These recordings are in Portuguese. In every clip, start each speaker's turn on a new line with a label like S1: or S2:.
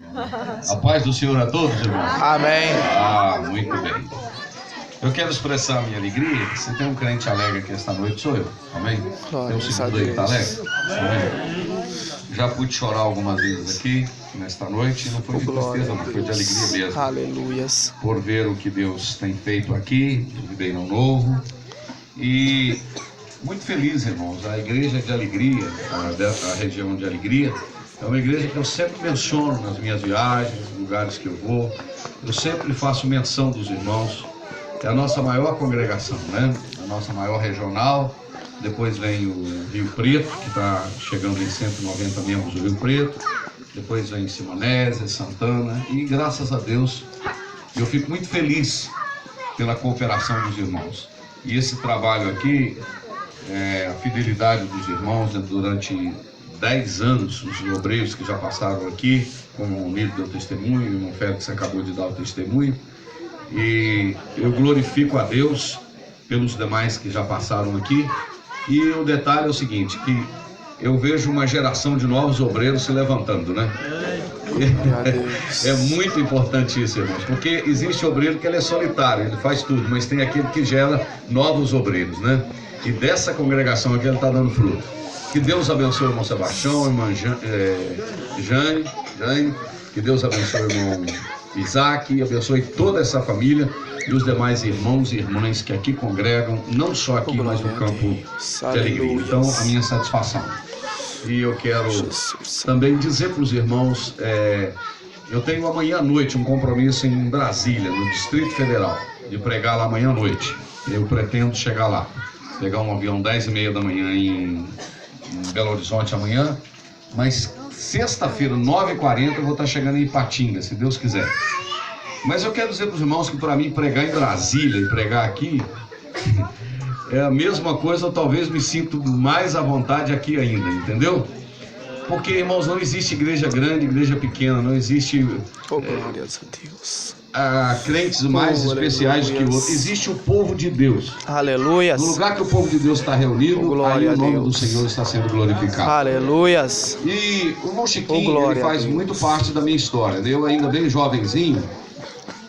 S1: A paz do Senhor a todos, irmãos.
S2: Amém.
S1: Muito bem. Eu quero expressar a minha alegria. Se tem um crente alegre aqui esta noite, sou eu. Amém? Tem um segundo aí que está alegre? Amém. Já pude chorar algumas vezes aqui, nesta noite, e não foi de tristeza, não, foi de alegria mesmo.
S2: Aleluias.
S1: Por ver o que Deus tem feito aqui, no Ribeirão Novo. E muito feliz, irmãos. A igreja de Alegria, a região de Alegria, é uma igreja que eu sempre menciono nas minhas viagens, nos lugares que eu vou. Eu sempre faço menção dos irmãos. É a nossa maior congregação, né? A nossa maior regional. Depois vem o Rio Preto, que está chegando em 190 membros do Rio Preto. Depois vem Simonésia, Santana. E graças a Deus, eu fico muito feliz pela cooperação dos irmãos. E esse trabalho aqui, a fidelidade dos irmãos, né, durante 10 anos, os obreiros que já passaram aqui, como o Nilo deu testemunho, o irmão Félix acabou de dar o testemunho. E eu glorifico a Deus pelos demais que já passaram aqui. E o detalhe é o seguinte, que eu vejo uma geração de novos obreiros se levantando, né? É muito importante isso, irmãos, porque existe obreiro que ele é solitário, ele faz tudo, mas tem aquele que gera novos obreiros, né? E dessa congregação aqui ele está dando fruto. Que Deus abençoe o irmão Sebastião, a irmã Jane, que Deus abençoe o irmão Isaac, e abençoe toda essa família e os demais irmãos e irmãs que aqui congregam, não só aqui, mas no campo de Alegria. Então, a minha satisfação. E eu quero também dizer para os irmãos, eu tenho amanhã à noite um compromisso em Brasília, no Distrito Federal, de pregar lá amanhã à noite. Eu pretendo chegar lá, pegar um avião 10h30 da manhã em Belo Horizonte amanhã, mas sexta-feira, 9h40, eu vou estar chegando em Ipatinga, se Deus quiser. Mas eu quero dizer para os irmãos que para mim pregar em Brasília e pregar aqui é a mesma coisa, ou talvez me sinto mais à vontade aqui ainda, entendeu? Porque, irmãos, não existe igreja grande, igreja pequena, não existe
S2: glórias a Deus.
S1: Crentes mais especiais do que outros. Existe o povo de Deus.
S2: Aleluias.
S1: No lugar que o povo de Deus está reunido, aí o nome do Senhor está sendo glorificado.
S2: Aleluias.
S1: E o irmão Chiquinho, ele faz muito parte da minha história. Eu ainda bem jovenzinho,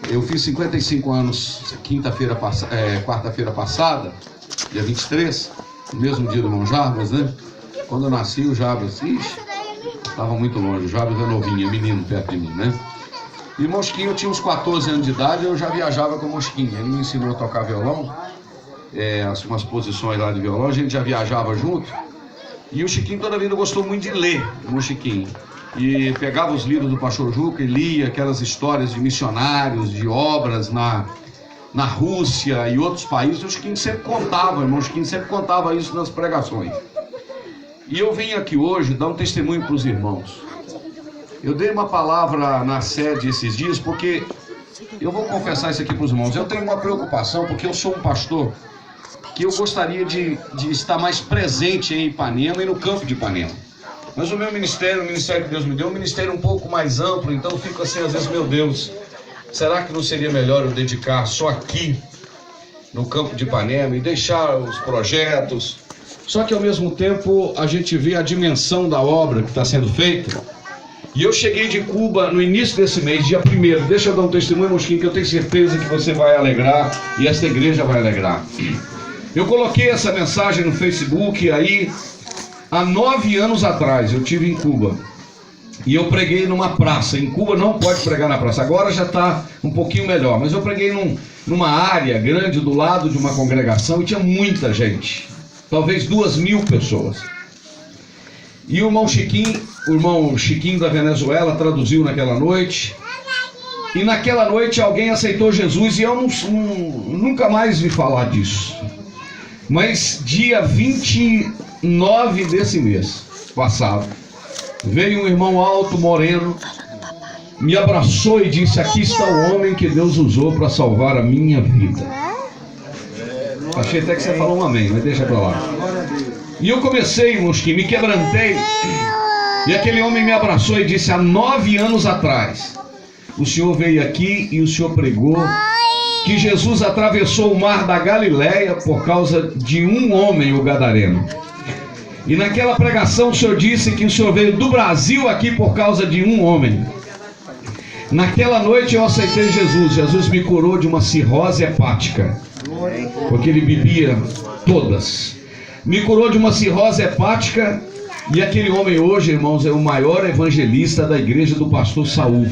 S1: eu fiz 55 anos quarta-feira passada, dia 23, no mesmo dia do irmão Jarbas, né? Quando eu nasci, o Jarbas, estava muito longe, o Jarbas era novinho, menino perto de mim, né? E o Mosquinho, eu tinha uns 14 anos de idade, eu já viajava com o Mosquinho. Ele me ensinou a tocar violão, umas posições lá de violão, a gente já viajava junto. E o Chiquinho toda a vida gostou muito de ler, o Chiquinho. E pegava os livros do Pastor Juca e lia aquelas histórias de missionários, de obras na Rússia e outros países. O Chiquinho sempre contava, o irmão Chiquinho sempre contava isso nas pregações. E eu vim aqui hoje dar um testemunho para os irmãos. Eu dei uma palavra na sede esses dias, porque eu vou confessar isso aqui para os irmãos. Eu tenho uma preocupação, porque eu sou um pastor que eu gostaria de estar mais presente em Ipanema e no campo de Ipanema. Mas o meu ministério, o ministério que Deus me deu, é um ministério um pouco mais amplo, então eu fico assim, às vezes, meu Deus, será que não seria melhor eu dedicar só aqui, no campo de Ipanema, e deixar os projetos? Só que ao mesmo tempo a gente vê a dimensão da obra que está sendo feita. E eu cheguei de Cuba no início desse mês, dia 1º. Deixa eu dar um testemunho, Mosquinho, que eu tenho certeza que você vai alegrar e esta igreja vai alegrar. Eu coloquei essa mensagem no Facebook, aí há 9 anos atrás eu estive em Cuba. E eu preguei numa praça. Em Cuba não pode pregar na praça. Agora já está um pouquinho melhor. Mas eu preguei numa área grande do lado de uma congregação e tinha muita gente. Talvez 2.000 pessoas. E o irmão Chiquinho da Venezuela traduziu naquela noite. E naquela noite alguém aceitou Jesus e eu nunca mais vi falar disso. Mas dia 29 desse mês passado, veio um irmão alto, moreno, me abraçou e disse: aqui está o homem que Deus usou para salvar a minha vida. Achei até que você falou um amém, mas deixa para lá. E eu comecei, Mosquinho, me quebrantei. E aquele homem me abraçou e disse: há 9 anos atrás, o senhor veio aqui e o senhor pregou que Jesus atravessou o mar da Galileia por causa de um homem, o gadareno. E naquela pregação o senhor disse que o senhor veio do Brasil aqui por causa de um homem. Naquela noite eu aceitei Jesus. Jesus me curou de uma cirrose hepática, porque ele bebia todas. Me curou de uma cirrose hepática. E aquele homem hoje, irmãos, é o maior evangelista da igreja do pastor Saul.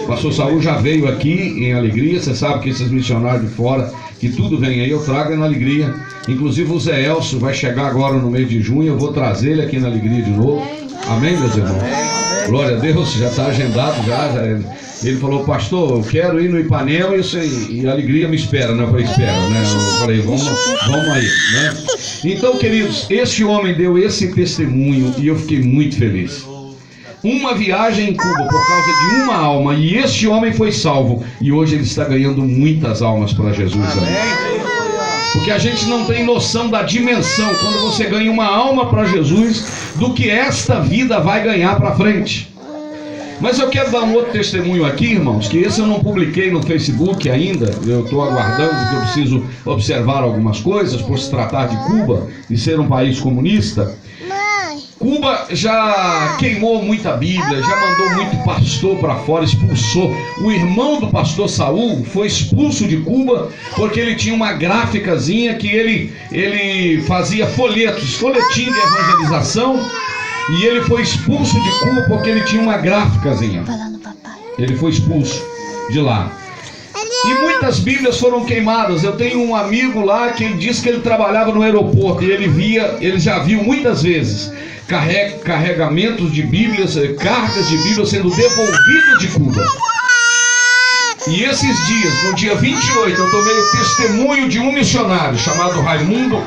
S1: O pastor Saul já veio aqui em Alegria. Você sabe que esses missionários de fora, que tudo vem aí, eu trago na Alegria. Inclusive o Zé Elcio vai chegar agora no mês de junho. Eu vou trazer ele aqui na Alegria de novo. Amém, meus irmãos? Glória a Deus, já está agendado já. Ele falou, pastor, eu quero ir no Ipanema e a Alegria me espera, né? Eu falei, espera, né? Eu falei, vamos aí, né? Então, queridos, esse homem deu esse testemunho e eu fiquei muito feliz. Uma viagem em Cuba por causa de uma alma, e esse homem foi salvo, e hoje ele está ganhando muitas almas para Jesus. Amém? Porque a gente não tem noção da dimensão, quando você ganha uma alma para Jesus, do que esta vida vai ganhar para frente. Mas eu quero dar um outro testemunho aqui, irmãos, que esse eu não publiquei no Facebook ainda. Eu estou aguardando, porque eu preciso observar algumas coisas, por se tratar de Cuba e ser um país comunista. Cuba já queimou muita Bíblia, já mandou muito pastor para fora, expulsou. O irmão do pastor Saul foi expulso de Cuba porque ele tinha uma gráficazinha que ele fazia folhetinho de evangelização. E ele foi expulso de Cuba porque ele tinha uma gráficazinha. Ele foi expulso de lá. E muitas Bíblias foram queimadas. Eu tenho um amigo lá que ele disse que ele trabalhava no aeroporto e ele já viu muitas vezes carregamentos de Bíblias, cargas de Bíblias sendo devolvidas de Cuba. E esses dias, no dia 28, eu tomei o testemunho de um missionário chamado Raimundo.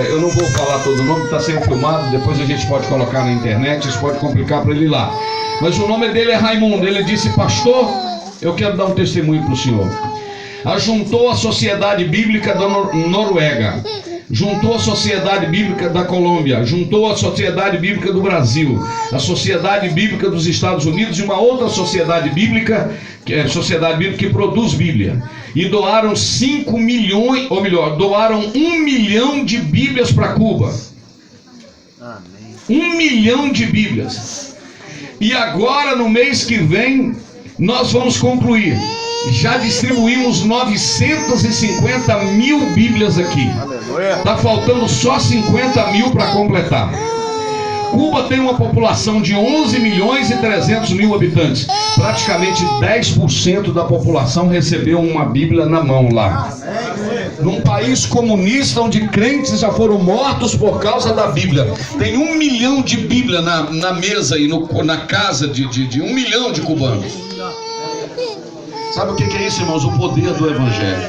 S1: Eu não vou falar todo o nome, está sendo filmado, depois a gente pode colocar na internet, isso pode complicar para ele ir lá. Mas o nome dele é Raimundo. Ele disse, pastor, eu quero dar um testemunho para o senhor. Ajuntou a Sociedade Bíblica da Noruega, juntou a Sociedade Bíblica da Colômbia, juntou a Sociedade Bíblica do Brasil, a Sociedade Bíblica dos Estados Unidos e uma outra sociedade bíblica, que é a Sociedade Bíblica que produz Bíblia. E doaram 5 milhões, ou melhor, doaram 1 milhão de Bíblias para Cuba. Amém. 1 milhão de Bíblias. E agora, no mês que vem, nós vamos concluir. Já distribuímos 950 mil Bíblias aqui. Está faltando só 50 mil para completar. Cuba tem uma população de 11 milhões e 300 mil habitantes. Praticamente 10% da população recebeu uma Bíblia na mão lá. Num país comunista onde crentes já foram mortos por causa da Bíblia. Tem 1 milhão de Bíblia na mesa e na casa de 1 milhão de cubanos. Sabe o que é isso, irmãos? O poder do Evangelho.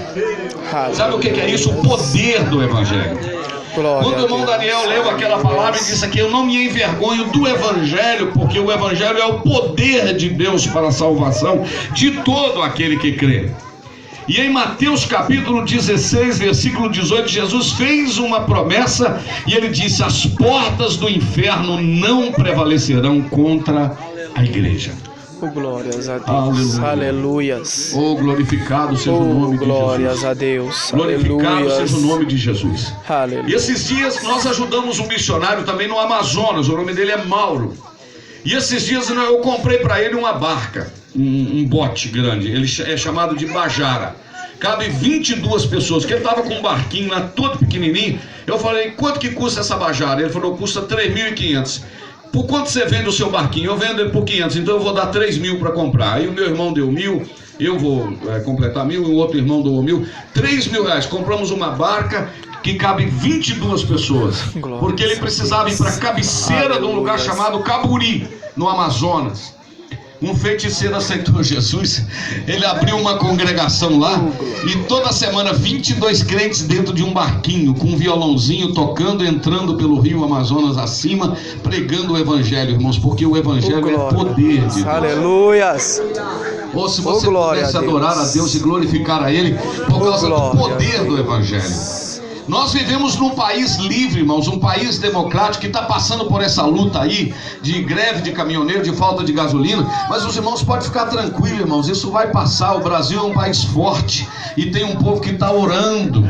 S1: Sabe o que é isso? O poder do Evangelho. Quando o irmão Daniel leu aquela palavra e disse aqui, eu não me envergonho do Evangelho, porque o Evangelho é o poder de Deus para a salvação de todo aquele que crê. E em Mateus capítulo 16, versículo 18, Jesus fez uma promessa e ele disse, as portas do inferno não prevalecerão contra a igreja.
S2: Oh, glórias a Deus. Aleluias.
S1: Oh, glorificado seja o nome de Jesus.
S2: Glórias a Deus.
S1: Glorificado
S2: Aleluias.
S1: seja o nome de Jesus.
S2: Aleluia.
S1: E esses dias nós ajudamos um missionário também no Amazonas. O nome dele é Mauro. E esses dias eu comprei para ele uma barca, um bote grande. Ele é chamado de Bajara. Cabe 22 pessoas, porque ele estava com um barquinho lá todo pequenininho. Eu falei, quanto que custa essa Bajara? Ele falou, custa 3.500. Por quanto você vende o seu barquinho? Eu vendo ele por 500, então eu vou dar 3 mil para comprar. Aí o meu irmão deu 1.000, eu vou completar 1.000, e o outro irmão deu 1.000. 3 mil reais, compramos uma barca que cabe 22 pessoas. Porque ele precisava ir para a cabeceira de um lugar chamado Caburi, no Amazonas. Um feiticeiro aceitou Jesus, ele abriu uma congregação lá e toda semana 22 crentes dentro de um barquinho com um violãozinho tocando, entrando pelo rio Amazonas acima, pregando o Evangelho, irmãos, porque o Evangelho é poder de Deus.
S2: Aleluias.
S1: Ou se você pudesse adorar a Deus e glorificar a Ele por causa do poder do Evangelho. Nós vivemos num país livre, irmãos, um país democrático que está passando por essa luta aí de greve de caminhoneiro, de falta de gasolina, mas os irmãos podem ficar tranquilos, irmãos, isso vai passar. O Brasil é um país forte e tem um povo que está orando.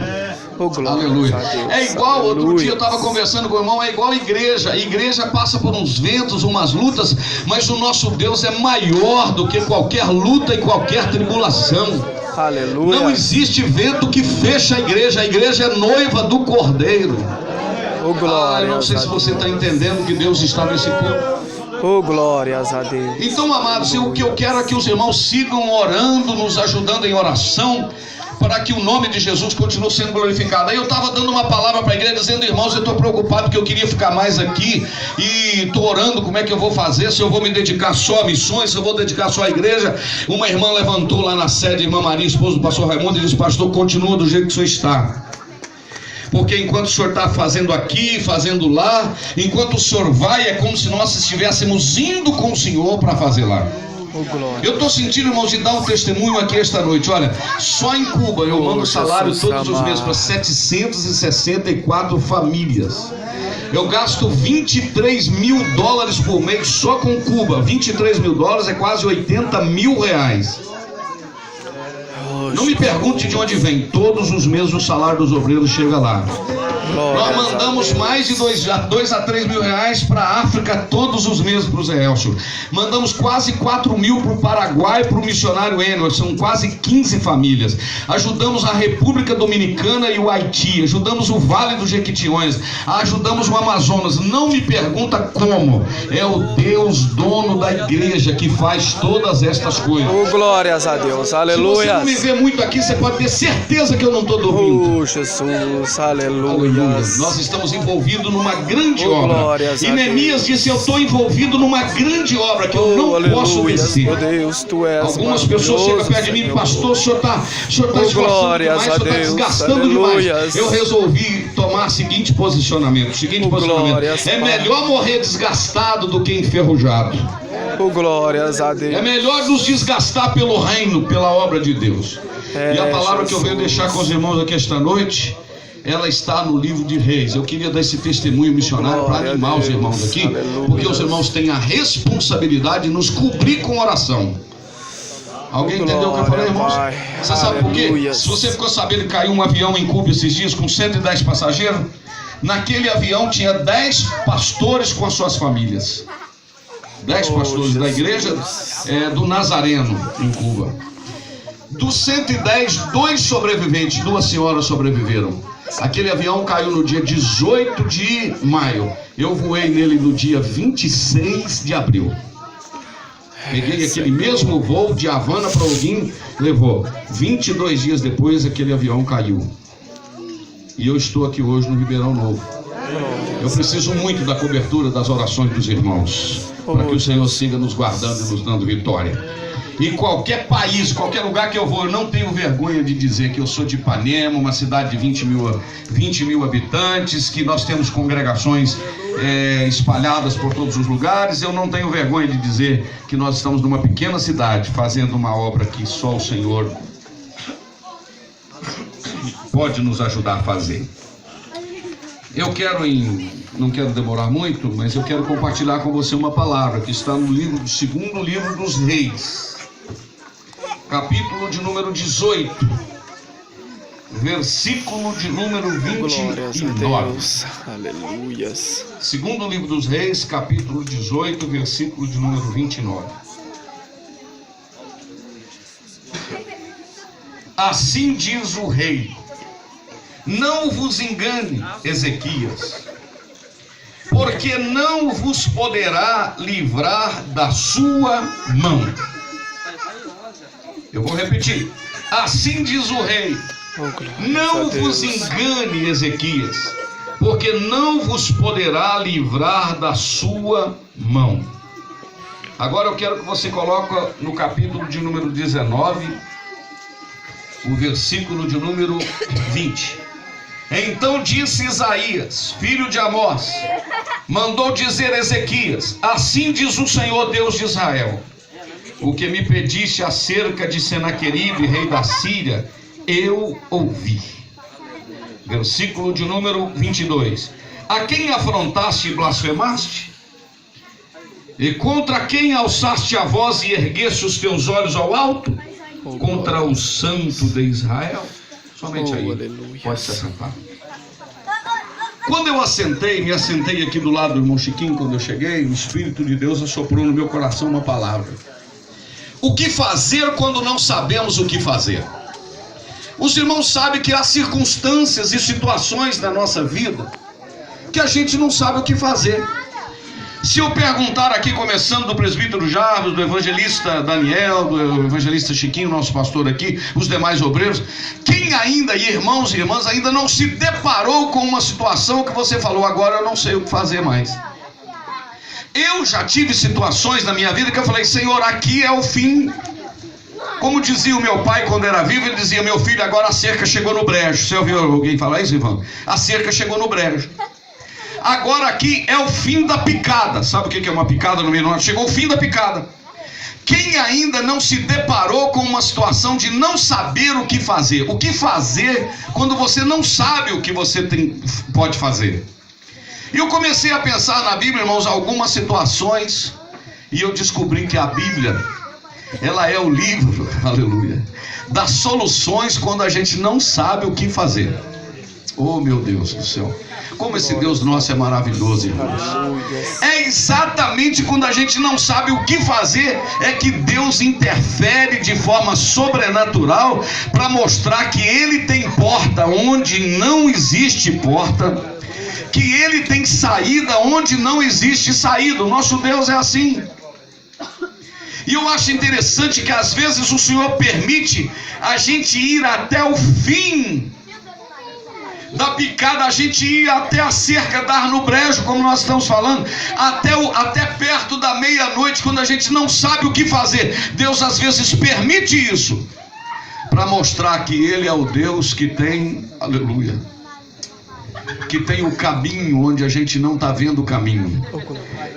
S2: Oh, glória
S1: aleluia.
S2: a Deus.
S1: É igual,
S2: Aleluia.
S1: outro dia eu estava conversando com o irmão, é igual a igreja. A igreja passa por uns ventos, umas lutas, mas o nosso Deus é maior do que qualquer luta e qualquer tribulação.
S2: Aleluia.
S1: Não existe vento que feche a igreja é noiva do Cordeiro.
S2: Oh, glória.
S1: Não sei se você está entendendo que Deus está nesse ponto.
S2: Oh, glórias a Deus.
S1: Então, amados, o que eu quero é que os irmãos sigam orando, nos ajudando em oração, para que o nome de Jesus continue sendo glorificado. Aí eu estava dando uma palavra para a igreja, dizendo: irmãos, eu estou preocupado porque eu queria ficar mais aqui, e estou orando como é que eu vou fazer, se eu vou me dedicar só a missões, se eu vou dedicar só à igreja. Uma irmã levantou lá na sede, irmã Maria, esposa do pastor Raimundo, e disse: pastor, continua do jeito que o senhor está. Porque enquanto o senhor está fazendo aqui, fazendo lá, enquanto o senhor vai, é como se nós estivéssemos indo com o senhor para fazer lá. Eu estou sentindo, irmãos, de dar um testemunho aqui esta noite. Olha, só em Cuba eu mando salário todos os meses para 764 famílias. Eu gasto 23 mil dólares por mês só com Cuba. 23 mil dólares é quase 80 mil reais. Não me pergunte de onde vem. Todos os meses o salário dos obreiros chega lá. Nós mandamos mais de 2 a 3 mil reais para a África todos os meses para o Zé Elcio. Mandamos quase 4 mil para o Paraguai, para o missionário Enel. São quase 15 famílias. Ajudamos a República Dominicana e o Haiti. Ajudamos o Vale dos Jequitinhonhas. Ajudamos o Amazonas. Não me pergunta como. É o Deus dono da igreja que faz todas estas coisas.
S2: Oh, glórias a Deus. Aleluia.
S1: Se você não me vê muito aqui, você pode ter certeza que eu não estou dormindo.
S2: Oh, Jesus. Aleluia.
S1: Nós estamos envolvidos numa grande obra. E Neemias disse: eu estou envolvido numa grande obra que eu não posso vencer.
S2: Deus, tu és
S1: algumas pessoas chegam perto de mim: pastor, o senhor está esforçando demais, o senhor está desgastando demais. Eu resolvi tomar o seguinte posicionamento: é melhor morrer desgastado do que enferrujado.
S2: Oh, glórias a Deus.
S1: É melhor nos desgastar pelo reino, pela obra de Deus. E a palavra que eu venho deixar com os irmãos aqui esta noite, ela está no livro de Reis. Eu queria dar esse testemunho missionário para animar os irmãos aqui, porque os irmãos têm a responsabilidade de nos cobrir com oração. Alguém entendeu o que eu falei, irmãos? Você sabe por quê? Se você ficou sabendo que caiu um avião em Cuba esses dias com 110 passageiros, naquele avião tinha 10 pastores com as suas famílias. 10 pastores da igreja do Nazareno em Cuba. Dos 110, 2 sobreviventes, 2 senhoras sobreviveram. Aquele avião caiu no dia 18 de maio. Eu voei nele no dia 26 de abril. Peguei aquele mesmo voo de Havana para Holguín, levou 22 dias depois, aquele avião caiu. E eu estou aqui hoje no Ribeirão Novo. Eu preciso muito da cobertura das orações dos irmãos, para que o Senhor siga nos guardando e nos dando vitória. Em qualquer país, qualquer lugar que eu vou, eu não tenho vergonha de dizer que eu sou de Ipanema, uma cidade de 20 mil habitantes, que nós temos congregações espalhadas por todos os lugares. Eu não tenho vergonha de dizer que nós estamos numa pequena cidade, fazendo uma obra que só o Senhor pode nos ajudar a fazer. Eu não quero demorar muito, mas eu quero compartilhar com você uma palavra que está no livro, segundo livro dos Reis, capítulo de número 18, versículo de número 29.
S2: Aleluia.
S1: Segundo livro dos Reis, capítulo 18, versículo de número 29. Assim diz o rei: não vos engane, Ezequias, porque não vos poderá livrar da sua mão. Eu vou repetir. Assim diz o rei: não vos engane, Ezequias, porque não vos poderá livrar da sua mão. Agora eu quero que você coloque no capítulo de número 19, o versículo de número 20. Então disse Isaías, filho de Amós, mandou dizer a Ezequias: assim diz o Senhor Deus de Israel: o que me pediste acerca de Senaqueribe, rei da Síria, eu ouvi. Versículo de número 22. A quem afrontaste e blasfemaste? E contra quem alçaste a voz e ergueste os teus olhos ao alto? Contra o Santo de Israel. Somente aí.
S2: Aleluia.
S1: Pode se assentar. Quando eu me assentei aqui do lado do irmão Chiquinho, quando eu cheguei, o Espírito de Deus assoprou no meu coração uma palavra. O que fazer quando não sabemos o que fazer? Os irmãos sabem que há circunstâncias e situações na nossa vida que a gente não sabe o que fazer. Se eu perguntar aqui, começando do presbítero Jarvis, do evangelista Daniel, do evangelista Chiquinho, nosso pastor aqui, os demais obreiros, quem ainda, irmãos e irmãs, ainda não se deparou com uma situação que você falou, agora eu não sei o que fazer mais? Eu já tive situações na minha vida que eu falei, Senhor, aqui é o fim. Como dizia o meu pai quando era vivo, ele dizia, meu filho, agora a cerca chegou no brejo. Você ouviu alguém falar isso, Ivan? A cerca chegou no brejo. Agora aqui é o fim da picada. Sabe o que é uma picada no meio do ano? Chegou o fim da picada. Quem ainda não se deparou com uma situação de não saber o que fazer? O que fazer quando você não sabe o que você pode fazer? E eu comecei a pensar na Bíblia, irmãos, algumas situações, e eu descobri que a Bíblia, ela é o livro, aleluia, das soluções quando a gente não sabe o que fazer. Oh, meu Deus do céu. Como esse Deus nosso é maravilhoso, irmãos. É exatamente quando a gente não sabe o que fazer, é que Deus interfere de forma sobrenatural para mostrar que Ele tem porta onde não existe porta, que Ele tem saída onde não existe saída. O nosso Deus é assim. E eu acho interessante que às vezes o Senhor permite a gente ir até o fim da picada, a gente ir até a cerca, dar no brejo, como nós estamos falando, até perto da meia-noite, quando a gente não sabe o que fazer. Deus às vezes permite isso para mostrar que Ele é o Deus que tem, aleluia, que tem o caminho onde a gente não está vendo o caminho,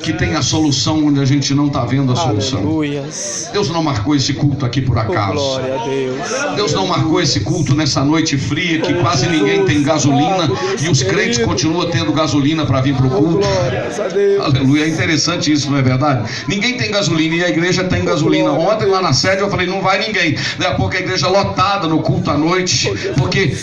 S1: que tem a solução onde a gente não está vendo a solução.
S2: Aleluias.
S1: Deus não marcou esse culto aqui por acaso.
S2: Glória a Deus.
S1: Deus não marcou esse culto nessa noite fria que quase ninguém tem gasolina e os crentes continuam tendo gasolina para vir para o culto.
S2: Glórias a Deus.
S1: Aleluia, é interessante isso, não é verdade? Ninguém tem gasolina e a igreja tem gasolina. Ontem lá na sede eu falei, não vai ninguém. Daqui a pouco a igreja lotada no culto à noite, porque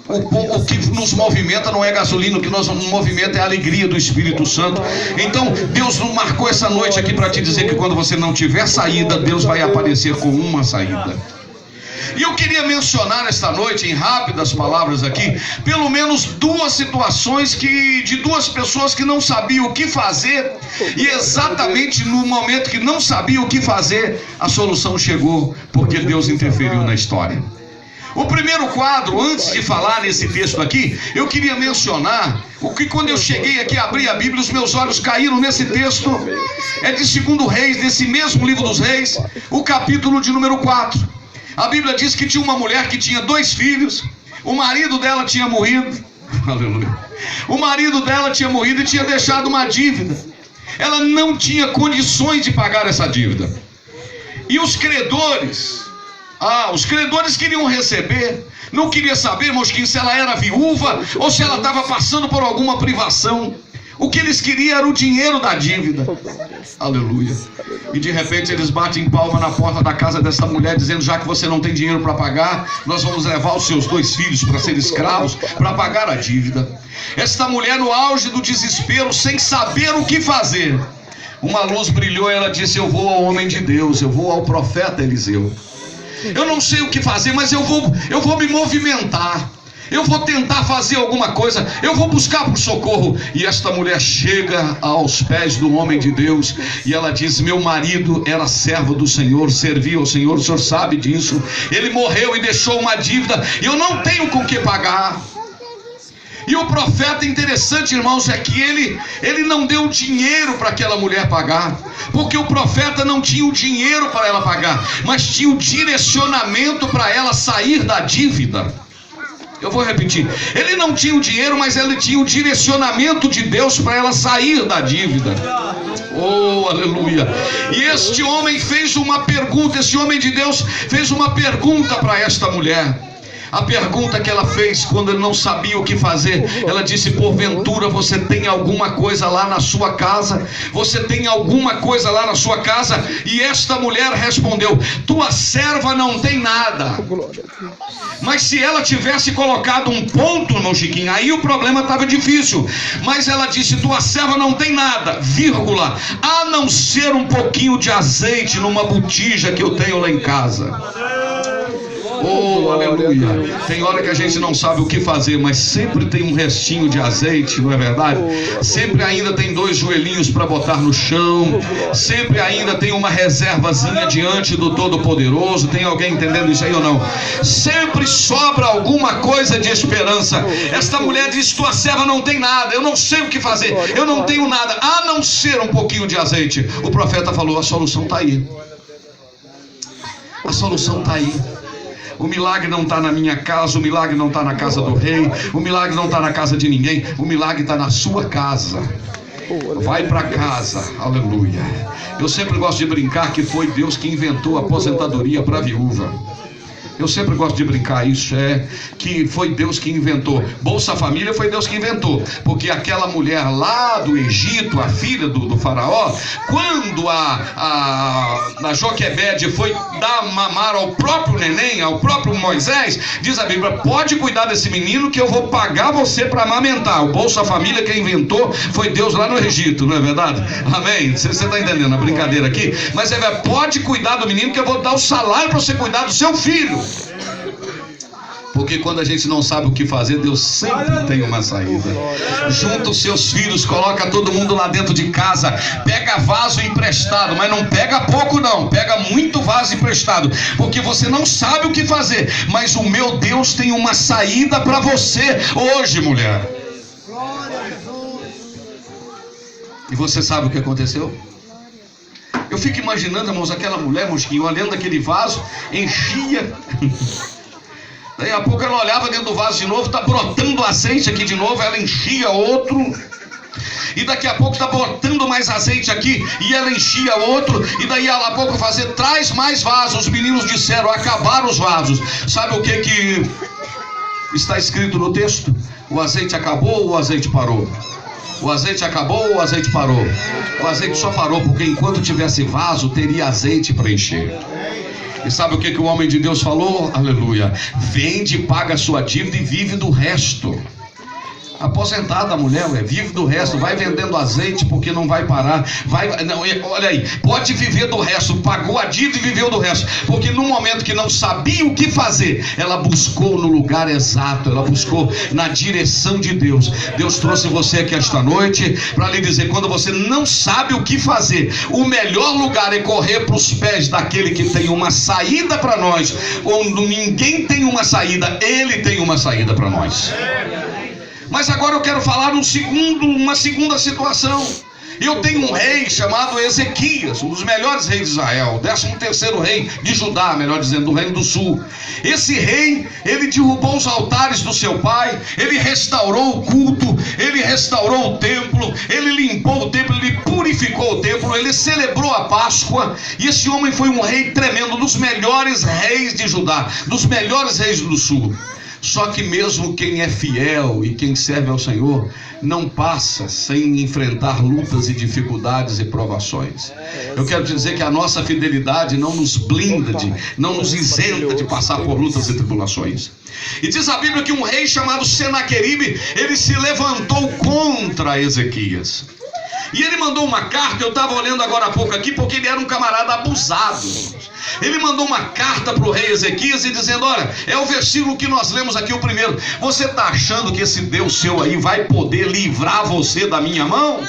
S1: o que nos movimenta não é gasolina, o que nos movimenta é a alegria do Espírito Santo. Então Deus não marcou essa noite aqui para te dizer que quando você não tiver saída, Deus vai aparecer com uma saída. E eu queria mencionar esta noite, em rápidas palavras aqui, pelo menos duas situações de duas pessoas que não sabiam o que fazer, e exatamente no momento que não sabiam o que fazer, a solução chegou, porque Deus interferiu na história. O primeiro quadro, antes de falar nesse texto aqui, eu queria mencionar o que quando eu cheguei aqui, abri a Bíblia, os meus olhos caíram nesse texto. É de 2 Reis, desse mesmo livro dos Reis, o capítulo de número 4. A Bíblia diz que tinha uma mulher que tinha 2 filhos, o marido dela tinha morrido, aleluia. O marido dela tinha morrido e tinha deixado uma dívida. Ela não tinha condições de pagar essa dívida. E os credores queriam receber, não queria saber, irmãos, se ela era viúva ou se ela estava passando por alguma privação. O que eles queriam era o dinheiro da dívida. Aleluia. E de repente eles batem palma na porta da casa dessa mulher, dizendo, já que você não tem dinheiro para pagar, nós vamos levar os seus 2 filhos para ser escravos, para pagar a dívida. Esta mulher, no auge do desespero, sem saber o que fazer, uma luz brilhou e ela disse, eu vou ao homem de Deus, eu vou ao profeta Eliseu. Eu não sei o que fazer, mas eu vou me movimentar. Eu vou tentar fazer alguma coisa. Eu vou buscar por socorro. E esta mulher chega aos pés do homem de Deus e ela diz, meu marido era servo do Senhor, servia ao Senhor, o Senhor sabe disso. Ele morreu e deixou uma dívida e eu não tenho com que pagar. E o profeta, interessante, irmãos, é que ele não deu dinheiro para aquela mulher pagar, porque o profeta não tinha o dinheiro para ela pagar, mas tinha o direcionamento para ela sair da dívida. Eu vou repetir, ele não tinha o dinheiro, mas ele tinha o direcionamento de Deus para ela sair da dívida. Oh, aleluia. E este homem fez uma pergunta, esse homem de Deus fez uma pergunta para esta mulher. A pergunta que ela fez quando ele não sabia o que fazer, ela disse: porventura você tem alguma coisa lá na sua casa? Você tem alguma coisa lá na sua casa? E esta mulher respondeu: tua serva não tem nada. Mas se ela tivesse colocado um ponto, irmão Chiquinho, aí o problema estava difícil. Mas ela disse: tua serva não tem nada, vírgula, a não ser um pouquinho de azeite numa botija que eu tenho lá em casa. Oh, aleluia. Tem hora que a gente não sabe o que fazer, mas sempre tem um restinho de azeite, não é verdade? Sempre ainda tem 2 joelhinhos para botar no chão. Sempre ainda tem uma reservazinha diante do Todo-Poderoso. Tem alguém entendendo isso aí ou não? Sempre sobra alguma coisa de esperança. Esta mulher disse: tua serva não tem nada, eu não sei o que fazer, eu não tenho nada, a não ser um pouquinho de azeite. O profeta falou: a solução está aí. A solução está aí. O milagre não está na minha casa, o milagre não está na casa do rei, o milagre não está na casa de ninguém, o milagre está na sua casa. Vai para casa, aleluia. Eu sempre gosto de brincar que foi Deus que inventou a aposentadoria para a viúva. Eu sempre gosto de brincar isso, que foi Deus que inventou. Bolsa Família foi Deus que inventou, porque aquela mulher lá do Egito, a filha do faraó, quando a Joquebede foi dar mamar ao próprio neném, ao próprio Moisés, diz a Bíblia: pode cuidar desse menino que eu vou pagar você para amamentar. O Bolsa Família que inventou foi Deus lá no Egito, não é verdade? Amém? Você está entendendo a brincadeira aqui? Mas pode cuidar do menino que eu vou dar o salário para você cuidar do seu filho. Porque quando a gente não sabe o que fazer, Deus sempre tem uma saída. Junta os seus filhos, coloca todo mundo lá dentro de casa, pega vaso emprestado, mas não pega pouco não, pega muito vaso emprestado, porque você não sabe o que fazer, mas o meu Deus tem uma saída para você hoje, mulher. E você sabe o que aconteceu? Eu fico imaginando, irmãos, aquela mulher, Mosquinho, olhando aquele vaso, enchia. Daí a pouco ela olhava dentro do vaso de novo, está brotando azeite aqui de novo, ela enchia outro. E daqui a pouco está botando mais azeite aqui, e ela enchia outro. E daí ela a pouco fazia: traz mais vasos. Os meninos disseram: acabaram os vasos. Sabe o que está escrito no texto? O azeite acabou, o azeite parou. O azeite acabou, o azeite parou. O azeite só parou porque enquanto tivesse vaso, teria azeite para encher. E sabe o que o homem de Deus falou? Aleluia: vende, paga a sua dívida e vive do resto. Aposentada a mulher, vive do resto, vai vendendo azeite porque não vai parar. Olha aí, pode viver do resto, pagou a dívida e viveu do resto, porque no momento que não sabia o que fazer, ela buscou no lugar exato, ela buscou na direção de Deus. Deus trouxe você aqui esta noite para lhe dizer: quando você não sabe o que fazer, o melhor lugar é correr para os pés daquele que tem uma saída para nós. Quando ninguém tem uma saída, Ele tem uma saída para nós. Mas agora eu quero falar uma segunda situação. Eu tenho um rei chamado Ezequias, um dos melhores reis de Israel, 13º rei de Judá, melhor dizendo, do Reino do Sul. Esse rei, ele derrubou os altares do seu pai, ele restaurou o culto, ele restaurou o templo, ele limpou o templo, ele purificou o templo, ele celebrou a Páscoa. E esse homem foi um rei tremendo, um dos melhores reis de Judá, dos melhores reis do Sul. Só que mesmo quem é fiel e quem serve ao Senhor não passa sem enfrentar lutas e dificuldades e provações. Eu quero dizer que a nossa fidelidade não nos blinda, não nos isenta de passar por lutas e tribulações. E diz a Bíblia que um rei chamado Senaqueribe, ele se levantou contra Ezequias. E ele mandou uma carta, eu estava olhando agora há pouco aqui, porque ele era um camarada abusado. Ele mandou uma carta para o rei Ezequias e dizendo: olha, é o versículo que nós lemos aqui, o primeiro. Você está achando que esse Deus seu aí vai poder livrar você da minha mão?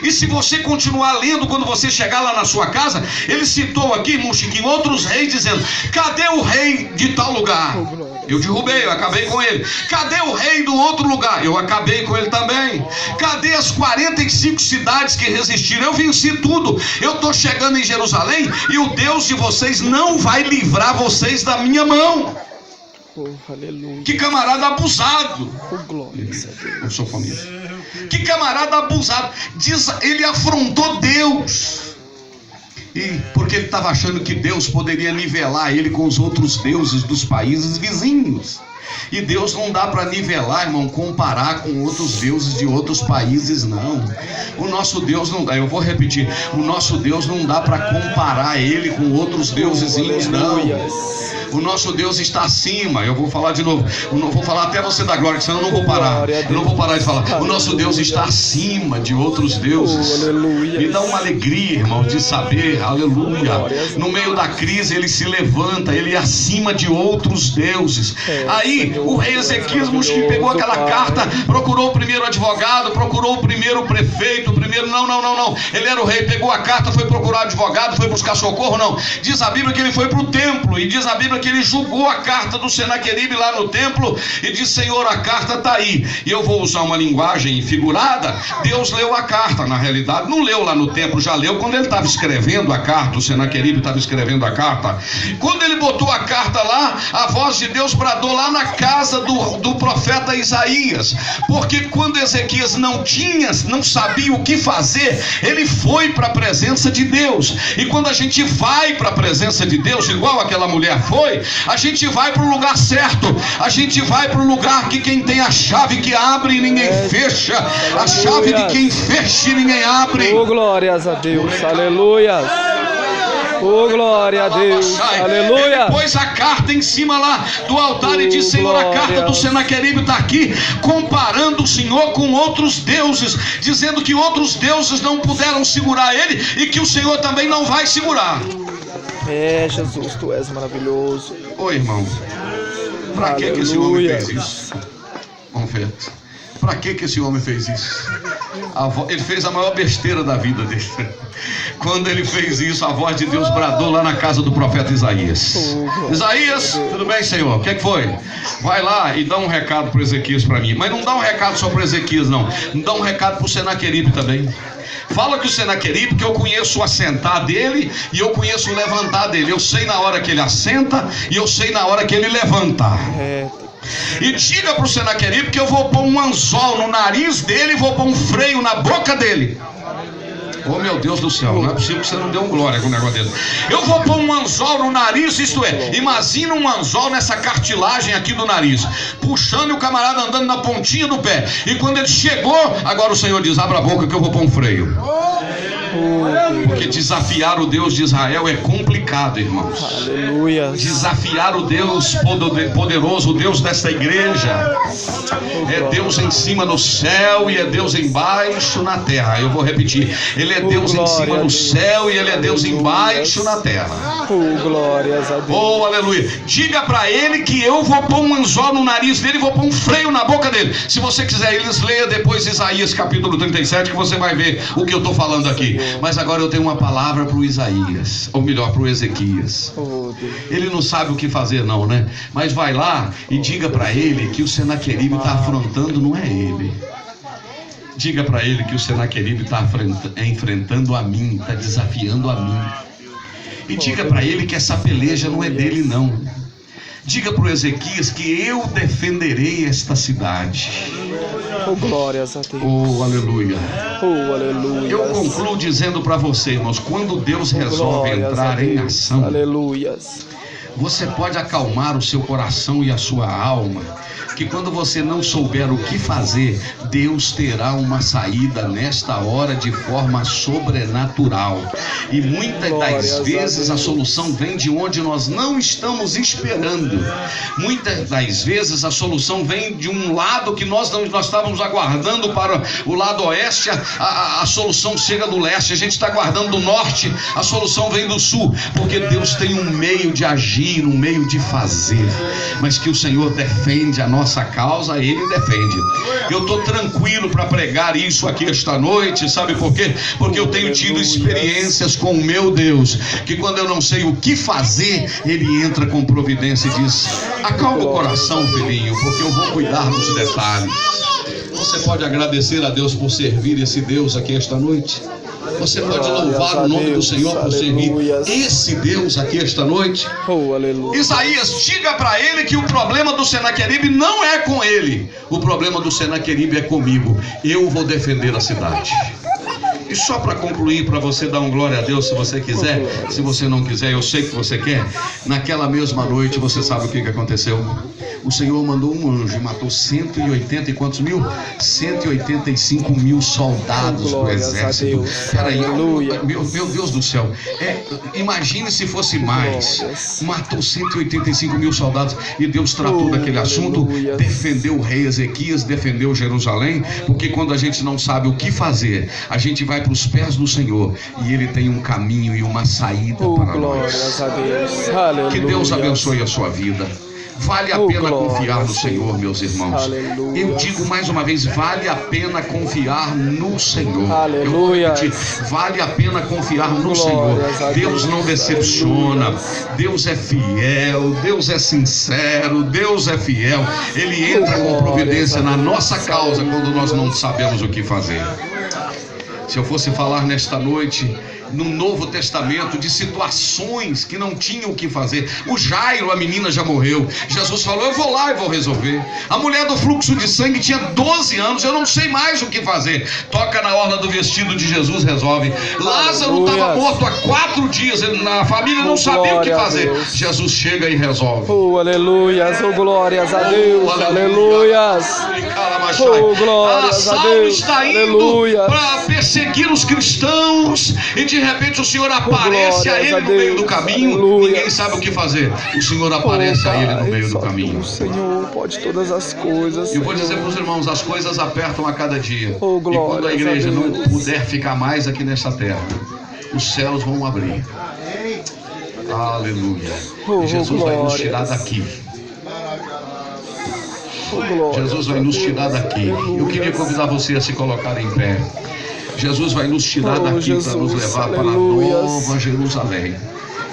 S1: E se você continuar lendo, quando você chegar lá na sua casa, ele citou aqui, irmão Chiquinho, outros reis dizendo: cadê o rei de tal lugar? Eu derrubei, eu acabei com ele. Cadê o rei do outro lugar? Eu acabei com ele também. Cadê as 45 cidades que resistiram? Eu venci tudo. Eu estou chegando em Jerusalém e o Deus de vocês não vai livrar vocês da minha mão. Que camarada abusado. Eu sou família. Que camarada abusado. Diz, ele afrontou Deus. E porque ele estava achando que Deus poderia nivelar ele com os outros deuses dos países vizinhos. E Deus não dá para nivelar, irmão, comparar com outros deuses de outros países, não. O nosso Deus não dá, eu vou repetir, o nosso Deus não dá para comparar ele com outros deusezinhos, não. O nosso Deus está acima. Eu vou falar de novo. Eu não vou falar até você dar glória, senão eu não vou parar. Eu não vou parar de falar. O nosso Deus está acima de outros deuses. Me dá uma alegria, irmão, de saber, aleluia. No meio da crise ele se levanta, ele é acima de outros deuses. Aí o rei Ezequias pegou aquela carta, procurou o primeiro advogado, procurou o primeiro prefeito, não. Ele era o rei, pegou a carta, foi procurar o advogado, foi buscar socorro, não. Diz a Bíblia que ele foi para o templo, e diz a Bíblia que ele julgou a carta do Senaqueribe lá no templo e disse: Senhor, a carta está aí. E eu vou usar uma linguagem figurada. Deus leu a carta, na realidade não leu lá no templo, já leu quando ele estava escrevendo a carta. O Senaqueribe estava escrevendo a carta. Quando ele botou a carta lá, a voz de Deus bradou lá na casa do profeta Isaías, porque quando Ezequias não sabia o que fazer, ele foi para a presença de Deus. E quando a gente vai para a presença de Deus, igual aquela mulher foi, a gente vai para o lugar certo, a gente vai para o lugar que quem tem a chave que abre ninguém fecha, a chave de quem fecha ninguém abre.
S2: Oh, glórias a Deus, aleluia. Oh, glória a Deus, aleluia.
S1: Ele pôs a carta em cima lá do altar e disse: Senhor, a carta do Senaqueribe está aqui, comparando o Senhor com outros deuses, dizendo que outros deuses não puderam segurar ele e que o Senhor também não vai segurar.
S2: Jesus, tu és maravilhoso.
S1: Ô irmão, pra que esse homem fez isso? Vamos ver. Pra que esse homem fez isso? Ele fez a maior besteira da vida dele. Quando ele fez isso, a voz de Deus bradou lá na casa do profeta Isaías. Isaías, tudo bem, Senhor? O que foi? Vai lá e dá um recado para Ezequias para mim. Mas não dá um recado só para Ezequias, não. Dá um recado para o Senaqueribe também. Fala que o Senaqueribe, que eu conheço o assentar dele e eu conheço o levantar dele. Eu sei na hora que ele assenta e eu sei na hora que ele levanta. E diga para o Senaqueribe que eu vou pôr um anzol no nariz dele e vou pôr um freio na boca dele. Oh, meu Deus do céu, não é possível que você não dê um glória com um negócio desse. Eu vou pôr um anzol no nariz, isto é, imagina um anzol nessa cartilagem aqui do nariz, puxando e o camarada andando na pontinha do pé. E quando ele chegou, agora o Senhor diz: abra a boca que eu vou pôr um freio. Porque desafiar o Deus de Israel é complicado, irmãos.
S2: Aleluia.
S1: Desafiar o Deus poderoso, o Deus desta igreja, é Deus em cima no céu e é Deus embaixo na terra. Eu vou repetir: Ele é Deus em cima no céu e Ele é Deus embaixo na terra.
S2: Glórias a Deus.
S1: Oh, aleluia. Diga para ele que eu vou pôr um anzol no nariz dele e vou pôr um freio na boca dele. Se você quiser, eles leia depois Isaías capítulo 37, que você vai ver o que eu estou falando aqui. Mas agora eu tenho uma palavra para o Isaías, ou melhor, para o Ezequias. Ele não sabe o que fazer não, né? Mas vai lá e diga para ele que o Senaqueribe está afrontando, não é ele. Diga para ele que o Senaqueribe está enfrentando a mim, está desafiando a mim. E diga para ele que essa peleja não é dele não. Diga para o Ezequias que eu defenderei esta cidade.
S2: Oh, glórias a Deus.
S1: Oh, aleluia.
S2: Oh, aleluia.
S1: Eu concluo dizendo para você, irmãos, quando Deus resolve entrar em ação,
S2: aleluias,
S1: você pode acalmar o seu coração e a sua alma, que quando você não souber o que fazer, Deus terá uma saída nesta hora de forma sobrenatural. E muitas das vezes a solução vem de onde nós não estamos esperando. Muitas das vezes a solução vem de um lado que nós estávamos aguardando para o lado oeste, a solução chega do leste, a gente está aguardando do norte, a solução vem do sul, porque Deus tem um meio de agir, um meio de fazer, mas que o Senhor defende a nossa causa, Ele defende. Eu estou tranquilo para pregar isso aqui esta noite, sabe por quê? Porque eu tenho tido experiências com o meu Deus, que quando eu não sei o que fazer, Ele entra com providência e diz: acalma o coração, filhinho, porque eu vou cuidar dos detalhes. Você pode agradecer a Deus por servir esse Deus aqui esta noite? Você pode louvar o nome do Senhor por servir esse Deus aqui esta noite? Isaías, diga para ele que o problema do Senaqueribe não é com ele. O problema do Senaqueribe é comigo. Eu vou defender a cidade. E só para concluir, para você dar um glória a Deus, se você quiser. Se você não quiser, eu sei que você quer. Naquela mesma noite, você sabe o que aconteceu? O Senhor mandou um anjo e matou 180 e quantos mil? 185 mil soldados do exército. Peraí, meu Deus do céu. Imagine se fosse mais. Matou 185 mil soldados. E Deus tratou daquele assunto, defendeu o rei Ezequias, defendeu Jerusalém. Porque quando a gente não sabe o que fazer, a gente vai para os pés do Senhor e Ele tem um caminho e uma saída para nós. Que Deus abençoe a sua vida. Vale a pena confiar no Senhor, meus irmãos. Eu digo mais uma vez, vale a pena confiar no Senhor. Eu vou repetir, vale a pena confiar no Senhor. Deus não decepciona. Deus é fiel. Deus é sincero. Deus é fiel. Ele entra com providência na nossa causa quando nós não sabemos o que fazer. Se eu fosse falar nesta noite no Novo Testamento de situações que não tinham o que fazer. O Jairo, a menina já morreu. Jesus falou, eu vou lá e vou resolver. A mulher do fluxo de sangue tinha 12 anos, eu não sei mais o que fazer. Toca na orla do vestido de Jesus, resolve. Lázaro estava morto há 4 dias, a família não sabia o que fazer. Jesus chega e resolve.
S2: Aleluias, glórias a Deus, aleluias. Glórias a Deus.
S1: Saulo está indo para perseguir os cristãos e de repente o Senhor aparece a ele no meio do caminho. Ninguém sabe o que fazer. O Senhor aparece a ele no meio do caminho.
S2: O Senhor pode todas as coisas.
S1: Eu vou dizer para os irmãos, as coisas apertam a cada dia. E quando a igreja não puder ficar mais aqui nessa terra, os céus vão abrir. Aleluia. E Jesus vai nos tirar daqui. Jesus vai nos tirar daqui. Eu queria convidar você a se colocar em pé. Jesus vai nos tirar daqui para nos levar para a nova Jerusalém,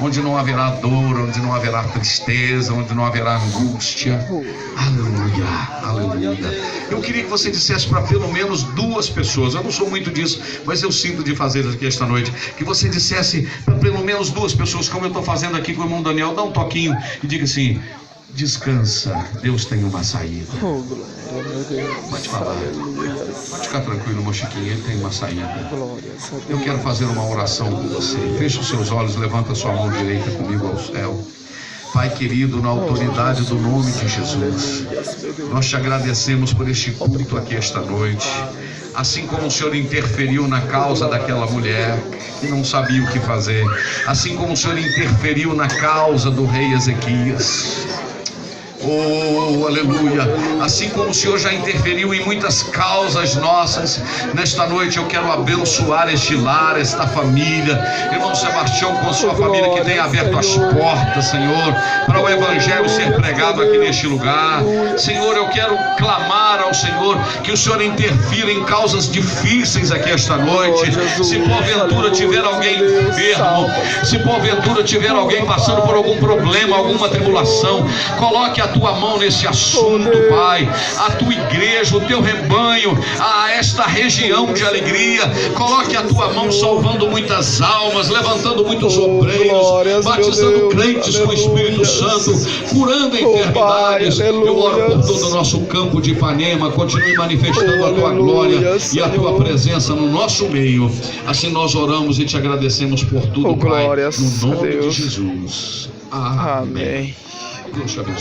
S1: onde não haverá dor, onde não haverá tristeza, onde não haverá angústia. Aleluia, aleluia. Eu queria que você dissesse para pelo menos 2 pessoas, eu não sou muito disso, mas eu sinto de fazer aqui esta noite, que você dissesse para pelo menos 2 pessoas, como eu estou fazendo aqui com o irmão Daniel, dá um toquinho e diga assim, descansa, Deus tem uma saída. Pode falar. Pode ficar tranquilo, meu Chiquinho, ele tem uma saída. Eu quero fazer uma oração com você. Feche os seus olhos, levanta a sua mão direita comigo ao céu. Pai querido, na autoridade do nome de Jesus, nós te agradecemos por este culto aqui esta noite. Assim como o Senhor interferiu na causa daquela mulher que não sabia o que fazer, assim como o Senhor interferiu na causa do rei Ezequias. Oh, aleluia. Assim como o Senhor já interferiu em muitas causas nossas, nesta noite eu quero abençoar este lar, esta família. Irmão Sebastião com sua família que tem aberto as portas, Senhor, para o Evangelho ser pregado aqui neste lugar. Senhor, eu quero clamar ao Senhor que o Senhor interfira em causas difíceis aqui esta noite. Se porventura tiver alguém enfermo, se porventura tiver alguém passando por algum problema, alguma tribulação, coloque a tua mão nesse assunto, Pai. A tua igreja, o teu rebanho, a esta região de alegria, coloque a tua mão salvando muitas almas, levantando muitos obreiros, batizando crentes com o Espírito Santo, curando enfermidades. Eu oro por todo o nosso campo de Ipanema, continue manifestando a tua glória e a tua presença no nosso meio. Assim nós oramos e te agradecemos por tudo, Pai, no nome de Jesus. Amém. Deus te abençoe.